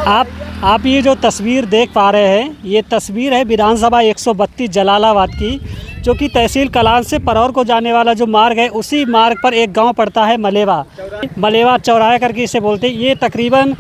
आप ये जो तस्वीर देख पा रहे हैं, ये तस्वीर है विधानसभा 132 जलालाबाद की, जो कि तहसील कलान से परौर को जाने वाला जो मार्ग है, उसी मार्ग पर एक गांव पड़ता है मलेवा चौराहा करके इसे बोलते हैं। ये तकरीबन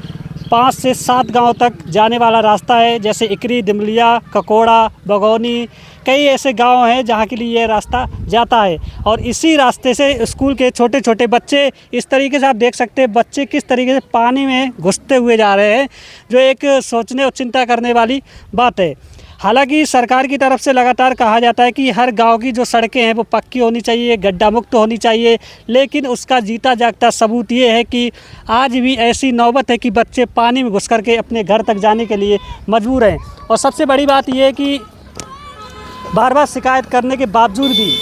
5 से 7 गांव तक जाने वाला रास्ता है, जैसे इकरी, दिमलिया, ककोड़ा, बगौनी, कई ऐसे गांव हैं जहां के लिए ये रास्ता जाता है। और इसी रास्ते से स्कूल के छोटे छोटे बच्चे, इस तरीके से आप देख सकते हैं बच्चे किस तरीके से पानी में घुसते हुए जा रहे हैं, जो एक सोचने और चिंता करने वाली बात है। हालांकि सरकार की तरफ से लगातार कहा जाता है कि हर गांव की जो सड़कें हैं वो पक्की होनी चाहिए, गड्ढा मुक्त होनी चाहिए, लेकिन उसका जीता जागता सबूत ये है कि आज भी ऐसी नौबत है कि बच्चे पानी में घुस करके अपने घर तक जाने के लिए मजबूर हैं। और सबसे बड़ी बात यह है कि बार बार शिकायत करने के बावजूद भी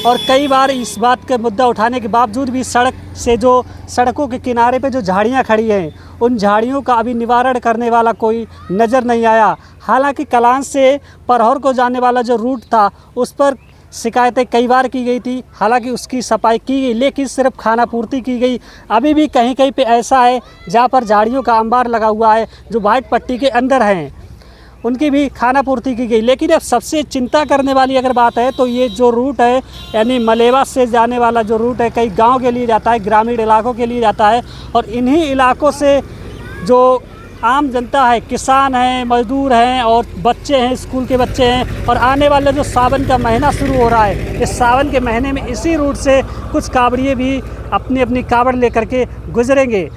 और कई बार इस बात का मुद्दा उठाने के बावजूद भी सड़कों के किनारे पे जो झाड़ियाँ खड़ी हैं, उन झाड़ियों का अभी निवारण करने वाला कोई नज़र नहीं आया। हालांकि कलान से परहौर को जाने वाला जो रूट था, उस पर शिकायतें कई बार की गई थी, हालांकि उसकी सफाई की गई, लेकिन सिर्फ खाना पूर्ति की गई। अभी भी कहीं कहीं पे ऐसा है जहाँ पर झाड़ियों का अंबार लगा हुआ है, जो वाइट पट्टी के अंदर हैं, उनकी भी खाना पूर्ति की गई। लेकिन अब सबसे चिंता करने वाली अगर बात है तो ये जो रूट है, यानी मलेवा से जाने वाला जो रूट है, कई गांव के लिए जाता है, ग्रामीण इलाकों के लिए जाता है। और इन्हीं इलाकों से जो आम जनता है, किसान हैं, मजदूर हैं और बच्चे हैं, स्कूल के बच्चे हैं, और आने वाले जो सावन का महीना शुरू हो रहा है, इस सावन के महीने में इसी रूट से कुछ कांवड़िए भी अपनी अपनी कांवड़ लेकर के गुजरेंगे।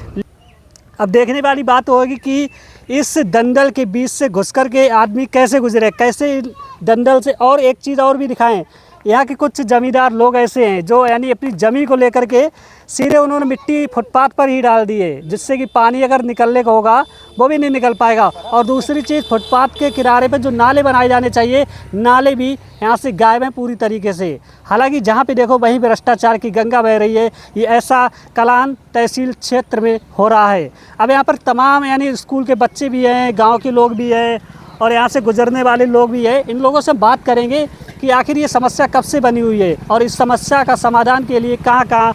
अब देखने वाली बात होगी कि इस दंडल के बीच से घुसकर के आदमी कैसे गुजरे, कैसे दंडल से। और एक चीज़ और भी दिखाएं, यहाँ के कुछ ज़मींदार लोग ऐसे हैं जो यानी अपनी ज़मीन को लेकर के सीधे उन्होंने मिट्टी फुटपाथ पर ही डाल दी है, जिससे कि पानी अगर निकलने का होगा वो भी नहीं निकल पाएगा। और दूसरी चीज़, फुटपाथ के किनारे पर जो नाले बनाए जाने चाहिए, नाले भी यहाँ से गायब हैं पूरी तरीके से। हालांकि जहाँ पे देखो वहीं भ्रष्टाचार की गंगा बह रही है। ये ऐसा कलान तहसील क्षेत्र में हो रहा है। अब यहाँ पर तमाम यानी स्कूल के बच्चे भी हैं, गाँव के लोग भी हैं और यहाँ से गुजरने वाले लोग भी हैं। इन लोगों से बात करेंगे कि आखिर ये समस्या कब से बनी हुई है और इस समस्या का समाधान के लिए कहाँ कहाँ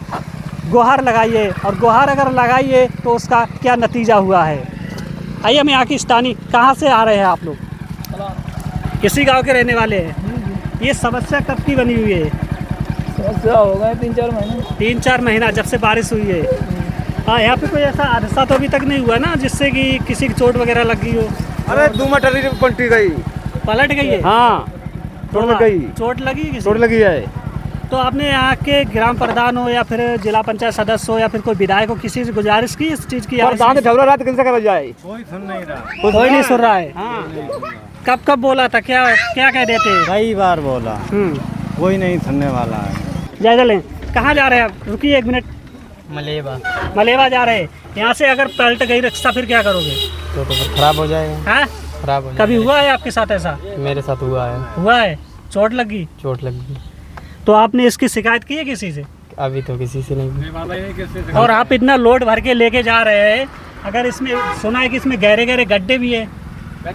गुहार लगाई है, और गुहार अगर लगाई है तो उसका क्या नतीजा हुआ है। आइए, हम यहाँ की स्थानीय, कहाँ से आ रहे हैं आप लोग? इसी गांव के रहने वाले हैं। ये समस्या कब की बनी हुई है? समस्या हो गए 3-4 महीने। 3-4 महीना जब से बारिश हुई है। हाँ, यहाँ पे कोई ऐसा हादसा तो अभी तक नहीं हुआ ना जिससे कि किसी की चोट वगैरह लग गई हो? अरे 2 मटर पलटी गई, पलट गई है। हाँ चोट लगी किसी? चोट लगी है। तो आपने यहाँ के ग्राम प्रधान हो या फिर जिला पंचायत सदस्य हो या फिर कोई विधायक हो, किसी से गुजारिश की इस चीज़ की? रात कैसे करा जाए, कोई नहीं सुन रहा है। हाँ, कब बोला था, क्या क्या कह देते? कई बार बोला, कोई नहीं सुनने वाला है। जायजा लें। कहाँ जा रहे हैं आप? रुकिए 1 मिनट। मलेवा जा रहे हैं। यहाँ से अगर पलट गई रिक्शा फिर क्या करोगे? तो खराब हो जाएगा। हाँ, खराब हो कभी हुआ है आपके साथ ऐसा? मेरे साथ हुआ है। चोट लग गई? चोट लग गई। तो आपने इसकी शिकायत की है किसी से? अभी तो किसी से नहीं। और आप इतना लोड भर के लेके जा रहे हैं, अगर इसमें सुना है कि इसमें गहरे गहरे गड्ढे भी है?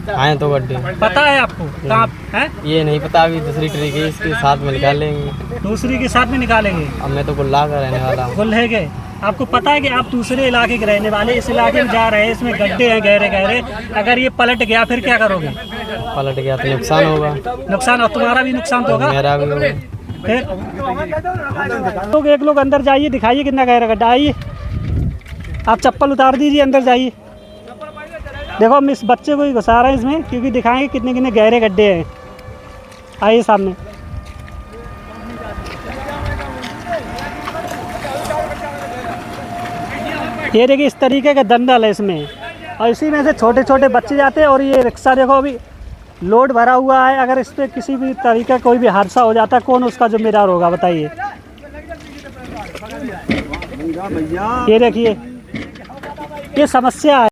आए तो गड्ढे पता है आपको कहाँ है? ये नहीं पता, अभी दूसरी तरीके इसके साथ में निकाल लेंगे। दूसरी के साथ में निकालेंगे? अब मैं तो गुल्ला का रहने वाला हूँ। गुल है गए। आपको पता है कि आप दूसरे इलाके के रहने वाले, इस इलाके में जा रहे हैं, इसमें गड्ढे हैं गहरे गहरे, अगर ये पलट गया फिर क्या करोगे? पलट गया तो नुकसान होगा। नुकसान? और तुम्हारा भी नुकसान तो होगा। मेरा भी होगा। फिर एक लोग अंदर जाइए, दिखाइए कितना गहरा गड्ढा। आइए, आप चप्पल उतार दीजिए, अंदर जाइए। देखो, हम इस बच्चे को ही घुसा रहे हैं इसमें, क्योंकि दिखाएंगे कितने कितने गहरे गड्ढे हैं। आइए सामने। ये देखिए, इस तरीके का दंडल है इसमें, और इसी में से छोटे छोटे बच्चे जाते हैं। और ये रिक्शा देखो अभी लोड भरा हुआ है, अगर इस पर किसी भी तरीके कोई भी हादसा हो जाता है, कौन उसका जिम्मेदार होगा बताइए? ये देखिए, ये समस्या है।